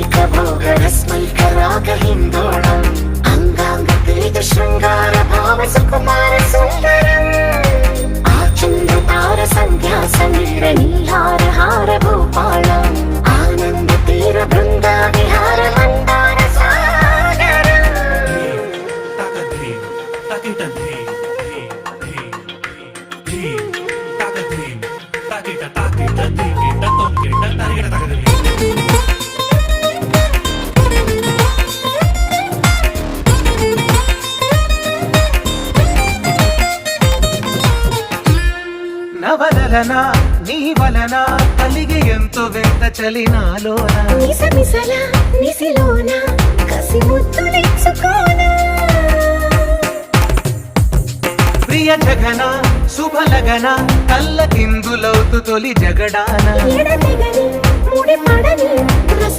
भोगरस्मैकरागहिन्दोळम् अङ्गाङ्गतेज शृङ्गार भाव सुकुमार सुन्दरम् आचन्द्रतार सन्ध्या समीर नीहार हार भूपालम् आनन्द तीर बृन्दा विहार मन्दार सागरम् నవలన నీ వలన కలిగి ఎంతో వింత చలి నాలోన నిసమిసల నిసిలోన కసి ముద్దులిచ్చుకోన ప్రియ జగన శుభలగన కళ్ళ కిందులవుతు తొలి జగడాన ఎడతెగని ముడి పడని రస